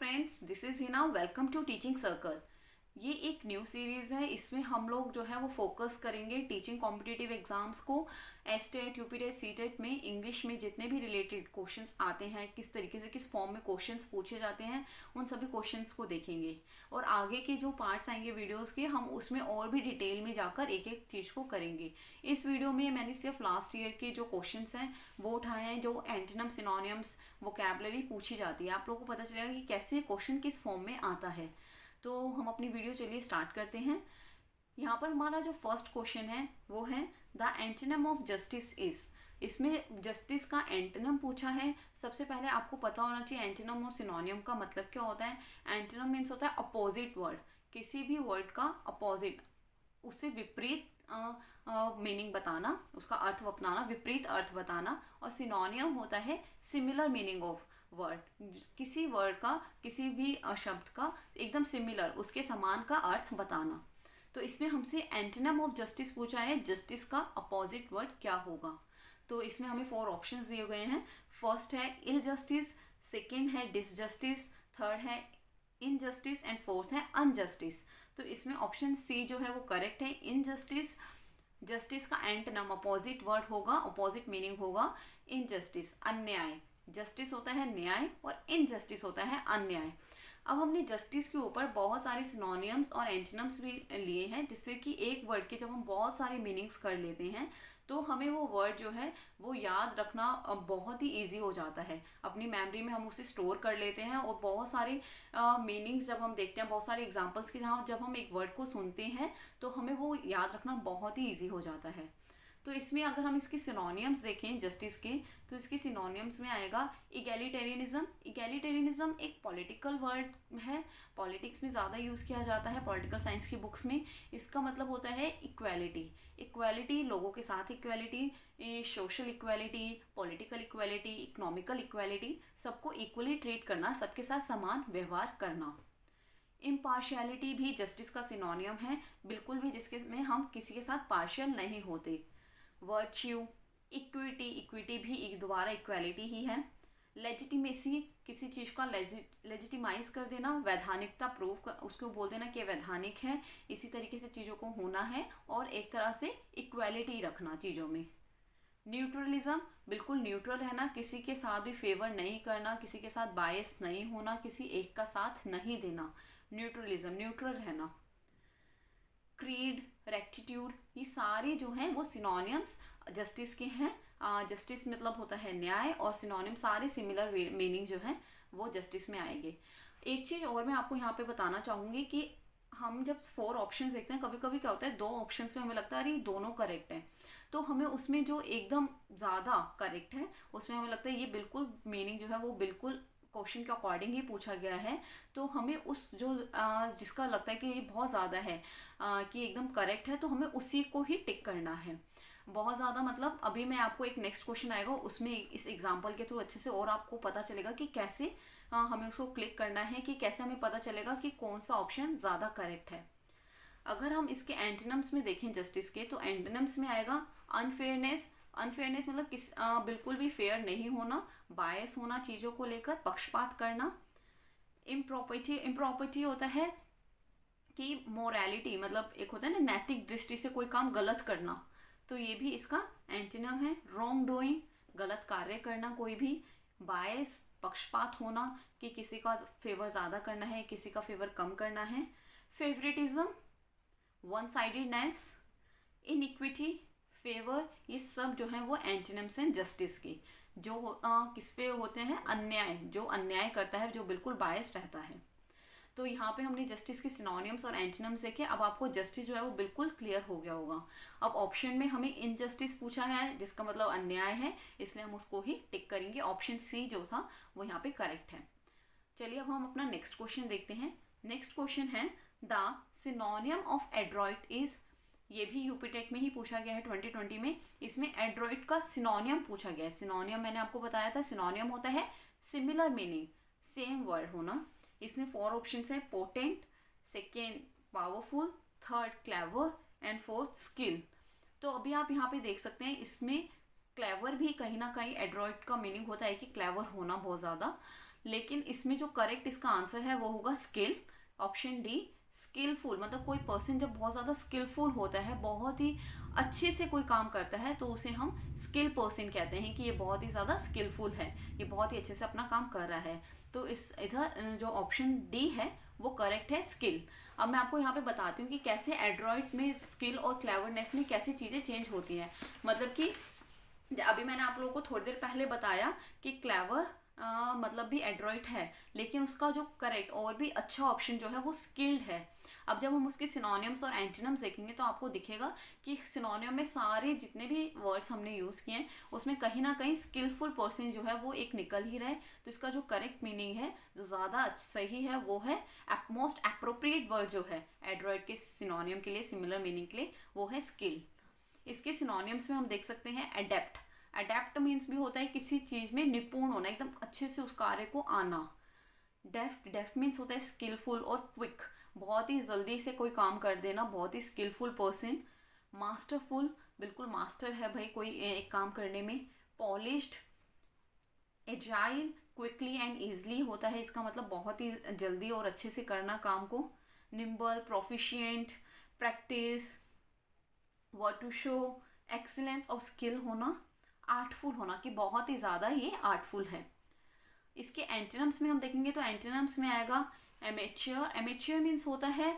Friends, this is Hina. Welcome to teaching circle. ये एक new series है। इसमें हम लोग जो है वो फोकस करेंगे टीचिंग कॉम्पिटिटिव एग्जाम्स को। एसटेट, यूपीटेट, सीटेट में इंग्लिश में जितने भी रिलेटेड क्वेश्चंस आते हैं, किस तरीके से किस फॉर्म में क्वेश्चंस पूछे जाते हैं, उन सभी क्वेश्चंस को देखेंगे। और आगे के जो पार्ट्स आएंगे वीडियोस के, हम उसमें और भी डिटेल में जाकर एक एक चीज़ को करेंगे। इस वीडियो में मैंने सिर्फ लास्ट ईयर के जो क्वेश्चंस हैं वो उठाए हैं, जो एंटोनिम, सिनोनिम्स, वोकैबुलरी पूछी जाती है। आप लोगों को पता चलेगा कि कैसे क्वेश्चन किस फॉर्म में आता है। तो हम अपनी वीडियो चलिए स्टार्ट करते हैं। यहाँ पर हमारा जो फर्स्ट क्वेश्चन है वो है the antonym of justice is. इसमें जस्टिस का एंटोनिम पूछा है। सबसे पहले आपको पता होना चाहिए एंटोनिम और सिनोनिम का मतलब क्या होता है। एंटोनिम मीन्स होता है अपोजिट वर्ड, किसी भी वर्ड का अपोजिट, उससे विपरीत मीनिंग बताना, उसका अर्थ अपनाना, विपरीत अर्थ बताना। और सिनोनियम होता है सिमिलर मीनिंग ऑफ वर्ड, किसी वर्ड का, किसी भी शब्द का एकदम सिमिलर, उसके समान का अर्थ बताना। तो इसमें हमसे एंटोनिम ऑफ जस्टिस पूछा है, जस्टिस का अपोजिट वर्ड क्या होगा। तो इसमें हमें 4 ऑप्शंस दिए गए हैं। फर्स्ट है इल जस्टिस, सेकेंड है डिसजस्टिस, थर्ड है इनजस्टिस एंड फोर्थ है अनजस्टिस। तो इसमें ऑप्शन सी जो है वो करेक्ट है, इनजस्टिस। जस्टिस का एंटोनिम अपोजिट वर्ड होगा, अपोजिट मीनिंग होगा इनजस्टिस, अन्याय। जस्टिस होता है न्याय और इनजस्टिस होता है अन्याय। अब हमने जस्टिस के ऊपर बहुत सारे सिनोनिम्स और एंटोनिम्स भी लिए हैं, जिससे कि एक वर्ड के जब हम बहुत सारे मीनिंग्स कर लेते हैं तो हमें वो वर्ड जो है वो याद रखना बहुत ही इजी हो जाता है। अपनी मेमोरी में हम उसे स्टोर कर लेते हैं और बहुत सारे मीनिंग्स जब हम देखते हैं, बहुत सारे एग्जांपल्स के जहाँ जब हम एक वर्ड को सुनते हैं तो हमें वो याद रखना बहुत ही ईजी हो जाता है। तो इसमें अगर हम इसके सिनोनिम्स देखें जस्टिस के, तो इसके सिनोनिम्स में आएगा इगैलिटेरियनिज्म। इगैलिटेरियनिज्म एक पॉलिटिकल वर्ड है, पॉलिटिक्स में ज़्यादा यूज़ किया जाता है पॉलिटिकल साइंस की बुक्स में। इसका मतलब होता है इक्वालिटी। इक्वालिटी, लोगों के साथ equality, social equality, political equality, economical equality, सबको इक्वली ट्रीट करना, सबके साथ समान व्यवहार करना। इम्पार्शियलिटी भी जस्टिस का सिनोनियम है, बिल्कुल भी जिसके में हम किसी के साथ पार्शियल नहीं होते। वर्च्यू, इक्विटी, इक्विटी भी दोबारा इक्वालिटी ही है। लेजिटिमेसी, किसी चीज़ का लेजिटिमाइज कर देना, वैधानिकता प्रूव कर, उसको बोल देना कि वैधानिक है। इसी तरीके से चीज़ों को होना है और एक तरह से इक्वालिटी रखना चीज़ों में। न्यूट्रलिज्म, बिल्कुल न्यूट्रल रहना, किसी के साथ भी फेवर नहीं करना, किसी के साथ बायस नहीं होना, किसी एक का साथ नहीं देना। न्यूट्रलिज्म, न्यूट्रल रहना। क्रीड, रेक्टिट्यूड, ये सारे जो हैं वो सिनोनिम्स जस्टिस के हैं। जस्टिस मतलब होता है न्याय, और सिनोनिम सारे सिमिलर मीनिंग जो हैं वो जस्टिस में आएंगे। एक चीज़ और मैं आपको यहाँ पे बताना चाहूँगी कि हम जब 4 ऑप्शंस देखते हैं, कभी कभी क्या होता है 2 ऑप्शंस में हमें लगता है अरे दोनों करेक्ट हैं, तो हमें उसमें जो एकदम ज़्यादा करेक्ट है उसमें हमें लगता है ये बिल्कुल मीनिंग जो है वो बिल्कुल क्वेश्चन के अकॉर्डिंग ही पूछा गया है। तो हमें उस जो जिसका लगता है कि ये बहुत ज़्यादा है कि एकदम करेक्ट है, तो हमें उसी को ही टिक करना है। बहुत ज़्यादा मतलब अभी मैं आपको एक नेक्स्ट क्वेश्चन आएगा, उसमें इस एग्जांपल के थ्रू अच्छे से और आपको पता चलेगा कि कैसे हमें उसको क्लिक करना है, कि कैसे हमें पता चलेगा कि कौन सा ऑप्शन ज़्यादा करेक्ट है। अगर हम इसके एंटोनिम्स में देखें जस्टिस के, तो एंटोनिम्स में आएगा अनफेयरनेस। अनफेयरनेस मतलब बिल्कुल भी फेयर नहीं होना, बायस होना चीज़ों को लेकर, पक्षपात करना। इम्प्रॉपर्टी, इम्प्रॉपर्टी होता है कि मोरालिटी, मतलब एक होता है ना नैतिक दृष्टि से कोई काम गलत करना, तो ये भी इसका एंटोनिम है। रॉन्ग डूइंग, गलत कार्य करना कोई भी। बायस, पक्षपात होना कि किसी का फेवर ज़्यादा करना है, किसी का फेवर कम करना है। Favouritism, one sidedness, iniquity, favour, ये सब जो है वो एंटोनिम्स हैं जस्टिस के, जो किस पे होते हैं, अन्याय, जो अन्याय करता है, जो बिल्कुल बायस रहता है। तो यहाँ पे हमने जस्टिस के सिनोनिम्स और एंटोनिम्स देखे। अब आपको जस्टिस जो है वो बिल्कुल क्लियर हो गया होगा। अब ऑप्शन में हमें इनजस्टिस पूछा है, जिसका मतलब अन्याय है, इसलिए हम उसको ही टिक करेंगे। ऑप्शन सी जो था वो यहाँ पे करेक्ट है। चलिए अब हम अपना नेक्स्ट क्वेश्चन देखते हैं। नेक्स्ट क्वेश्चन है द सिनोनियम ऑफ एड्रॉइट इज। ये भी यूपीटेट में ही पूछा गया है 2020 में। इसमें एड्रॉइट का सिनोनियम पूछा गया है। सिनोनियम मैंने आपको बताया था, सिनोनियम होता है सिमिलर मीनिंग, सेम वर्ड होना। इसमें 4 ऑप्शंस हैं, potent, second powerful, third clever and fourth skill. तो अभी आप यहाँ पे देख सकते हैं, इसमें क्लेवर भी कहीं ना कहीं एड्रॉइट का मीनिंग होता है कि क्लेवर होना बहुत ज़्यादा, लेकिन इसमें जो करेक्ट इसका आंसर है वो होगा स्किल, ऑप्शन डी स्किलफुल। मतलब कोई पर्सन जब बहुत ज़्यादा स्किलफुल होता है, बहुत ही अच्छे से कोई काम करता है, तो उसे हम स्किल पर्सन कहते हैं कि ये बहुत ही ज़्यादा स्किलफुल है, ये बहुत ही अच्छे से अपना काम कर रहा है। तो इस इधर जो ऑप्शन डी है वो करेक्ट है, स्किल। अब मैं आपको यहाँ पे बताती हूँ कि कैसे एड्रॉइड में स्किल और क्लेवरनेस में कैसी चीज़ें चेंज होती हैं। मतलब कि अभी मैंने आप लोगों को थोड़ी देर पहले बताया कि क्लेवर मतलब भी एड्रॉइड है, लेकिन उसका जो करेक्ट और भी अच्छा ऑप्शन जो है वो स्किल्ड है। अब जब हम उसके सिनोनिम्स और एंटोनिम्स देखेंगे तो आपको दिखेगा कि सिनोनिम में सारे जितने भी वर्ड्स हमने यूज़ किए हैं उसमें कहीं ना कहीं स्किलफुल पर्सन जो है वो एक निकल ही रहा है। तो इसका जो करेक्ट मीनिंग है, जो ज़्यादा सही है, वो है मोस्ट अप्रोप्रिएट वर्ड जो है एड्रॉइड के सिनोनिम के लिए, सिमिलर मीनिंग के लिए, वो है स्किल। इसके सिनोनिम्स में हम देख सकते हैं एडेप्ट। अडेप्ट मीन्स भी होता है किसी चीज़ में निपुण होना, एकदम अच्छे से उस कार्य को आना। डेफ्ट मीन्स होता है स्किलफुल और क्विक, बहुत ही जल्दी से कोई काम कर देना, बहुत ही स्किलफुल पर्सन। मास्टरफुल, बिल्कुल मास्टर है भाई कोई एक काम करने में। Polished, agile, quickly and easily होता है, इसका मतलब बहुत ही जल्दी और अच्छे से करना काम को। Nimble, proficient, practice, word to show excellence और स्किल होना। आर्टफुल होना कि बहुत ही ज़्यादा ये आर्टफुल है। इसके एंटोनिम्स में हम देखेंगे तो एंटोनिम्स में आएगा एमेच्योर। एमेच्योर मीन्स होता है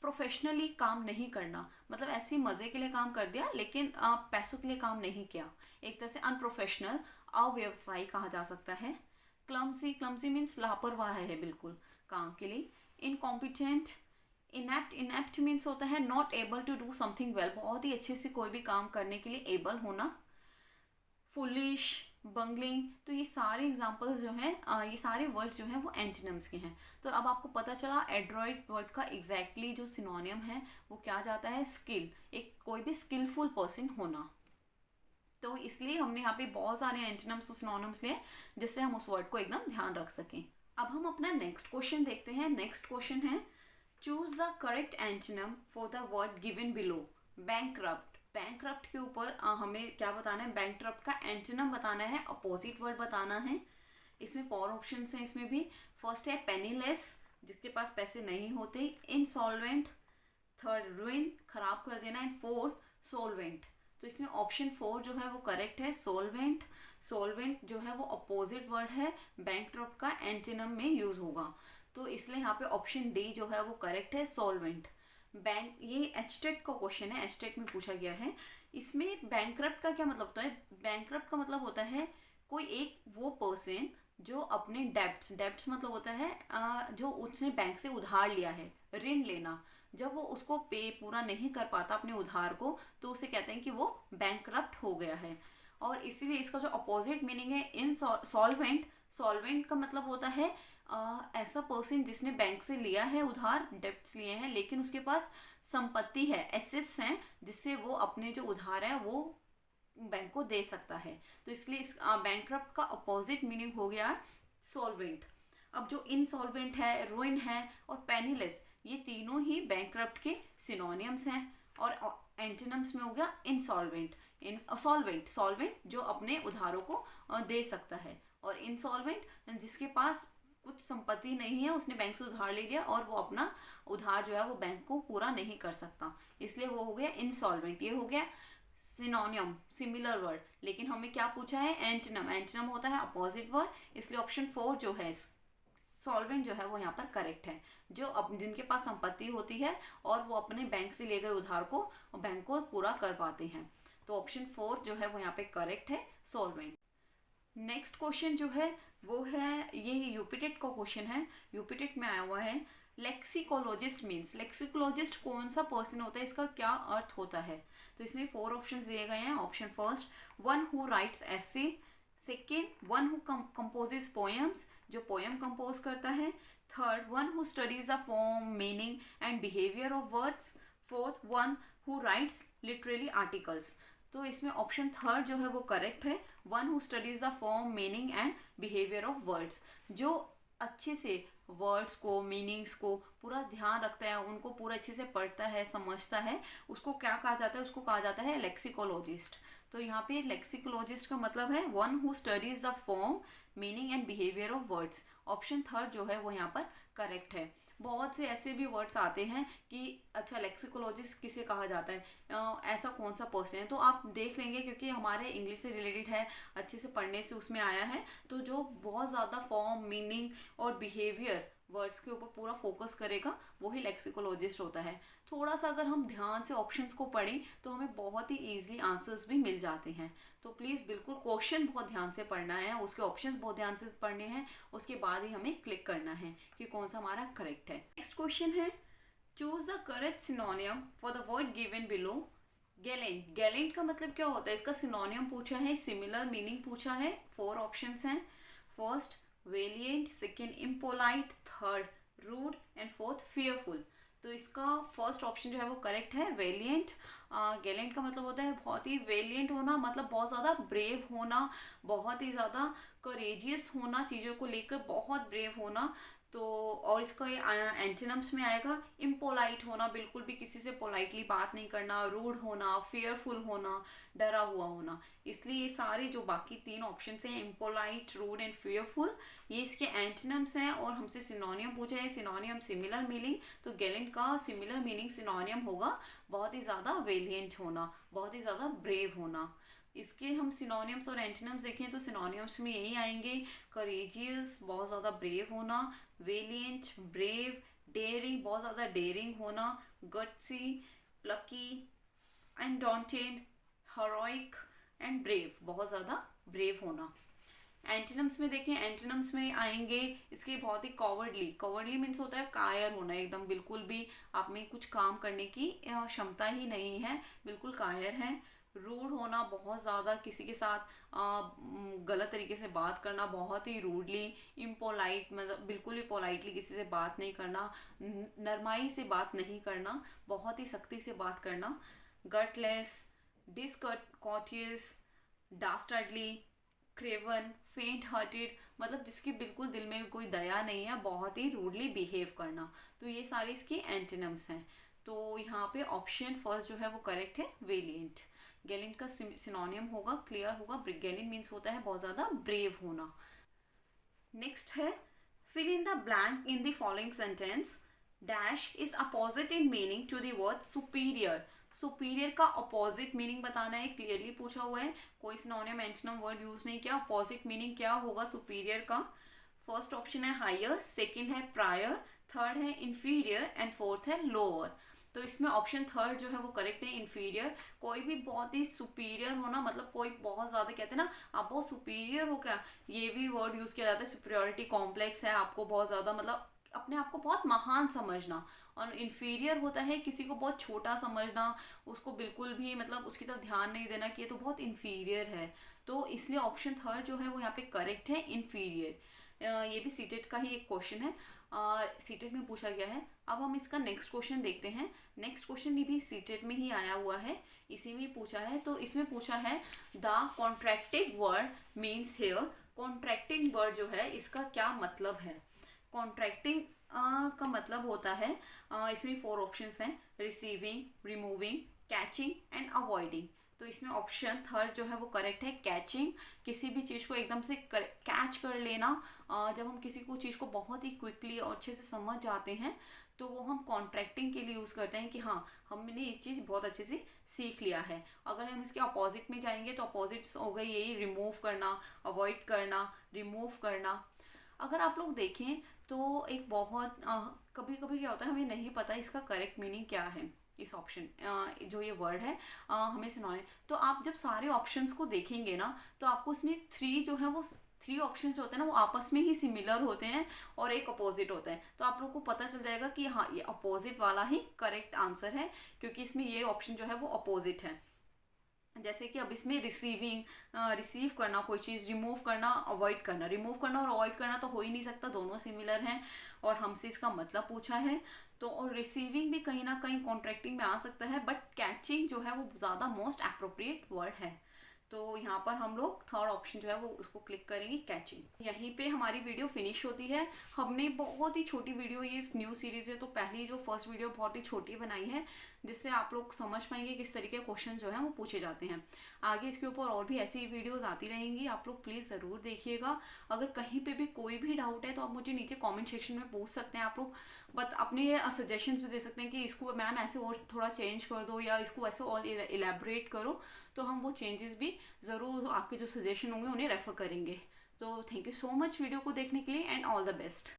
प्रोफेशनली काम नहीं करना, मतलब ऐसे ही मज़े के लिए काम कर दिया लेकिन पैसों के लिए काम नहीं किया, एक तरह से अनप्रोफेशनल, अव्यवसायी कहा जा सकता है। क्लमसी, क्लमसी मीन्स लापरवाह है बिल्कुल काम के लिए। इनकॉम्पिटेंट, इनएप्ट, इनएप्ट मीन्स होता है not able to do something well, बहुत ही अच्छे से कोई भी काम करने के लिए एबल होना। फुलिश, बंगलिंग, तो ये सारे एग्जांपल्स जो हैं, ये सारे वर्ड्स जो हैं वो एंटोनिम्स के हैं। तो अब आपको पता चला एड्रॉइड वर्ड का एग्जैक्टली जो सिनोनिम है वो क्या जाता है, स्किल, एक कोई भी स्किलफुल पर्सन होना। तो इसलिए हमने यहाँ पे बहुत सारे एंटोनिम्स और सिनोनिम्स लिए जिससे हम उस वर्ड को एकदम ध्यान रख सकें। अब हम अपना नेक्स्ट क्वेश्चन देखते हैं। नेक्स्ट क्वेश्चन है choose the correct antonym for the word given below. Bankrupt, bankrupt के ऊपर हमें क्या बताना है, बैंकरप्ट का एंटोनिम बताना है, अपोजिट वर्ड बताना है। इसमें 4 ऑप्शंस हैं इसमें भी। फर्स्ट है पेनीलेस, जिसके पास पैसे नहीं होते। इंसॉल्वेंट, थर्ड रुइन, खराब कर देना। And fourth solvent. तो इसमें ऑप्शन 4 जो है वो करेक्ट है, सोलवेंट। सोलवेंट जो है वो अपोजिट वर्ड है, बैंकरप्ट का एंटोनिम में यूज होगा, तो इसलिए यहाँ पे ऑप्शन डी जो है वो करेक्ट है, सोलवेंट। बैंक, ये एचटेट का क्वेश्चन है, एचटेट में पूछा गया है। इसमें बैंकरप्ट का क्या मतलब होता है, बैंकरप्ट का मतलब होता है कोई एक वो पर्सन जो अपने डेब्ट्स मतलब होता है जो उसने बैंक से उधार लिया है, ऋण लेना, जब वो उसको पे पूरा नहीं कर पाता अपने उधार को, तो उसे कहते हैं कि वो बैंकरप्ट हो गया है। और इसीलिए इसका जो अपोजिट मीनिंग है इनसॉल्वेंट, सॉल्वेंट का मतलब होता है ऐसा पर्सन जिसने बैंक से लिया है उधार, डेब्ट्स लिए हैं, लेकिन उसके पास संपत्ति है, एसेट्स हैं, जिससे वो अपने जो उधार है वो बैंक को दे सकता है। तो इसलिए इस बैंकरप्ट का अपोजिट मीनिंग हो गया सॉल्वेंट। अब जो इनसॉल्वेंट है, रुइन है और पेनीलेस, ये तीनों ही बैंकरप्ट के सिनोनिम्स हैं। और एंटोनिम्स में हो गया इंसॉल्वेंट, सॉल्वेंट, सॉल्वेंट जो अपने उधारों को दे सकता है, और इंसॉल्वेंट जिसके पास कुछ संपत्ति नहीं है, उसने बैंक से उधार ले लिया और वो अपना उधार जो है वो बैंक को पूरा नहीं कर सकता, इसलिए वो हो गया इंसॉल्वेंट। ये हो गया सिनोनियम, सिमिलर वर्ड। लेकिन हमें क्या पूछा है, एंटोनिम, एंटोनिम होता है अपोजिट वर्ड, इसलिए ऑप्शन 4 जो है सॉल्वेंट जो है वो यहाँ पर करेक्ट है, जो जिनके पास संपत्ति होती है और वो अपने बैंक से ले गए उधार को बैंक को पूरा कर पाते हैं। तो ऑप्शन 4 जो है वो यहाँ पे करेक्ट है, सॉल्वेंट। नेक्स्ट क्वेश्चन जो है वो है, ये यूपीटेट का क्वेश्चन है, यूपीटेट में आया हुआ है। लेक्सिकोलॉजिस्ट मीन्स, लेक्सिकोलॉजिस्ट कौन सा पर्सन होता है, इसका क्या अर्थ होता है। तो इसमें 4 ऑप्शंस दिए गए हैं। Option first, one who rights essay. Second, one who composes poems, जो पोएम कंपोज करता है। Third, one who studies the form, meaning and behaviour of words. Fourth, one who rights literary articles. तो इसमें option 3 जो है वो correct है, one who studies the form, meaning and behaviour of words, जो अच्छे से वर्ड्स को, मीनिंग्स को पूरा ध्यान रखता है, उनको पूरा अच्छे से पढ़ता है, समझता है, उसको क्या कहा जाता है, उसको कहा जाता है लेक्सिकोलॉजिस्ट। तो यहाँ पे लेक्सिकोलॉजिस्ट का मतलब है one who studies the form, meaning and behaviour of words. Option third जो है वो यहाँ पर करेक्ट है। बहुत से ऐसे भी वर्ड्स आते हैं कि अच्छा लेक्सिकोलॉजिस्ट किसे कहा जाता है, ऐसा कौन सा पर्सन है, तो आप देख लेंगे क्योंकि हमारे इंग्लिश से रिलेटेड है, अच्छे से पढ़ने से उसमें आया है। तो जो बहुत ज़्यादा फॉर्म, मीनिंग और बिहेवियर वर्ड्स के ऊपर पूरा फोकस करेगा वही लेक्सिकोलॉजिस्ट होता है। थोड़ा सा अगर हम ध्यान से ऑप्शंस को पढ़ें तो हमें बहुत ही ईजिली आंसर्स भी मिल जाते हैं। तो प्लीज़ बिल्कुल क्वेश्चन बहुत ध्यान से पढ़ना है, उसके ऑप्शंस बहुत ध्यान से पढ़ने हैं, उसके बाद ही हमें क्लिक करना है कि कौन सा हमारा करेक्ट है। नेक्स्ट क्वेश्चन है, choose the correct सिनोनियम for the word given below. Gallant, Gallant का मतलब क्या होता है, इसका सिनोनियम पूछा है, सिमिलर मीनिंग पूछा है। 4 ऑप्शंस हैं। First valiant, second impolite, third rude and fourth fearful. तो इसका फर्स्ट ऑप्शन जो है वो करेक्ट है, वेलिएंट। गैलेंट का मतलब होता है बहुत ही, वेलिएंट होना मतलब बहुत ज़्यादा ब्रेव होना, बहुत ही ज़्यादा करेजियस होना, चीज़ों को लेकर बहुत ब्रेव होना। तो और इसका ये एंटोनिम्स में आएगा इम्पोलाइट होना, बिल्कुल भी किसी से पोलाइटली बात नहीं करना, रूड होना, फियरफुल होना, डरा हुआ होना। इसलिए ये सारे जो बाकी 3 ऑप्शन हैं, इम्पोलाइट, रूड एंड फियरफुल, ये इसके एंटोनिम्स हैं। और हमसे सिनोनियम पूछा है, सिनोनियम सिमिलर मीनिंग, तो गैलेंट का सिमिलर मीनिंग सिनोनियम होगा बहुत ही ज़्यादा वेलिएंट होना, बहुत ही ज़्यादा ब्रेव होना। इसके हम सिनोनियम्स और एंटोनिम्स देखें तो सिनोनिम्स में यही आएंगे, करेजियस बहुत ज़्यादा ब्रेव होना, वेलिएंट ब्रेव, डेयरिंग बहुत ज़्यादा डेयरिंग होना, gutsy plucky, undaunted, heroic and brave बहुत ज़्यादा ब्रेव होना। एंटोनिम्स में देखें, एंटोनिम्स में आएंगे इसके बहुत ही कॉवर्डली, कॉवर्डली मीन्स होता है कायर होना, एकदम बिल्कुल भी आप में कुछ काम करने की क्षमता ही नहीं है, बिल्कुल कायर है। रूड होना, बहुत ज़्यादा किसी के साथ गलत तरीके से बात करना, बहुत ही रूडली। इम्पोलाइट मतलब बिल्कुल ही पोलाइटली किसी से बात नहीं करना, नरमाई से बात नहीं करना, बहुत ही सख्ती से बात करना। गटलेस, डिसकॉर्टियस, डास्टार्डली, क्रेवन, फेंट हार्टेड मतलब जिसकी बिल्कुल दिल में कोई दया नहीं है, बहुत ही रूडली बिहेव करना। तो ये सारे इसके एंटोनिम्स हैं। तो यहाँ पे ऑप्शन फर्स्ट जो है वो करेक्ट है, वेलिएंट। गैलेंट का सिनोनियम होगा, क्लियर होगा, गैलेंट मीन्स होता है बहुत ज़्यादा ब्रेव होना। नेक्स्ट है, fill in the blank in the following sentence, dash is opposite in meaning to the word superior. Superior का अपोजिट मीनिंग बताना है, क्लियरली पूछा हुआ है, कोई सिनोनियम एंटोनिम वर्ड यूज नहीं किया। अपोजिट मीनिंग क्या होगा सुपीरियर का? फर्स्ट ऑप्शन है हायर, सेकंड है प्रायर, थर्ड है इंफीरियर एंड फोर्थ है लोअर। तो इसमें ऑप्शन थर्ड जो है वो करेक्ट है, इंफीरियर। कोई भी बहुत ही सुपीरियर होना मतलब कोई बहुत ज़्यादा, कहते हैं ना आप बहुत सुपीरियर हो क्या, ये भी वर्ड यूज़ किया जाता है। सुपीरियरिटी कॉम्प्लेक्स है, आपको बहुत ज़्यादा मतलब अपने आप को बहुत महान समझना। और इन्फीरियर होता है किसी को बहुत छोटा समझना, उसको बिल्कुल भी मतलब उसकी तरफ ध्यान नहीं देना कि ये तो बहुत इन्फीरियर है। तो इसलिए ऑप्शन थर्ड जो है वो यहाँ पे करेक्ट है, इन्फीरियर। ये भी सीटेट का ही एक क्वेश्चन है, सीटेट में पूछा गया है। अब हम इसका नेक्स्ट क्वेश्चन देखते हैं। नेक्स्ट क्वेश्चन भी सीटेट में ही आया हुआ है, इसी में पूछा है। तो इसमें पूछा है the contracting word means here. Contracting word जो है इसका क्या मतलब है? कॉन्ट्रैक्टिंग का मतलब होता है, इसमें 4 ऑप्शंस हैं, receiving, removing, catching and avoiding. तो इसमें ऑप्शन थर्ड जो है वो करेक्ट है, कैचिंग। किसी भी चीज़ को एकदम से कैच कर लेना। जब हम किसी को चीज़ को बहुत ही क्विकली और अच्छे से समझ जाते हैं तो वो हम कॉन्ट्रैक्टिंग के लिए यूज़ करते हैं कि हाँ हमने इस चीज़ बहुत अच्छे से सीख लिया है। अगर हम इसके अपोजिट में जाएंगे तो अपोजिट्स हो गई यही, रिमूव करना, अवॉइड करना, रिमूव करना। अगर आप लोग देखें तो एक बहुत कभी कभी क्या होता है, हमें नहीं पता इसका करेक्ट मीनिंग क्या है। इस ऑप्शन जो ये वर्ड है हमें सिनोनिम, तो आप जब सारे ऑप्शंस को देखेंगे ना तो आपको उसमें 3 जो है वो 3 ऑप्शंस होते हैं ना वो आपस में ही सिमिलर होते हैं और एक अपोजिट होता है। तो आप लोग को पता चल जाएगा कि हाँ ये अपोजिट वाला ही करेक्ट आंसर है, क्योंकि इसमें ये ऑप्शन जो है वो अपोजिट है। जैसे कि अब इसमें रिसीविंग, रिसीव करना कोई चीज़, रिमूव करना, अवॉइड करना। रिमूव करना और अवॉइड करना तो हो ही नहीं सकता, दोनों सिमिलर हैं और हमसे इसका मतलब पूछा है। तो और रिसीविंग भी कहीं ना कहीं कॉन्ट्रैक्टिंग में आ सकता है, बट कैचिंग जो है वो ज़्यादा मोस्ट अप्रोप्रिएट वर्ड है। तो यहाँ पर हम लोग थर्ड ऑप्शन जो है वो उसको क्लिक करेंगे, कैचिंग। यहीं पे हमारी वीडियो फिनिश होती है। हमने बहुत ही छोटी वीडियो, ये न्यू सीरीज़ है तो पहली जो फर्स्ट वीडियो बहुत ही छोटी बनाई है, जिससे आप लोग समझ पाएंगे किस तरीके के क्वेश्चन जो है वो पूछे जाते हैं। आगे इसके ऊपर और भी ऐसी वीडियोज़ आती रहेंगी, आप लोग प्लीज़ ज़रूर देखिएगा। अगर कहीं पर भी कोई भी डाउट है तो आप मुझे नीचे कॉमेंट सेक्शन में पूछ सकते हैं। आप लोग बट अपने सजेशंस भी दे सकते हैं कि इसको मैम ऐसे और थोड़ा चेंज कर दो या इसको ऐसे और इलेबरेट करो, तो हम वो चेंजेस भी ज़रूर आपके जो सजेशन होंगे उन्हें रेफर करेंगे। तो thank you so much video को देखने के लिए एंड ऑल द बेस्ट।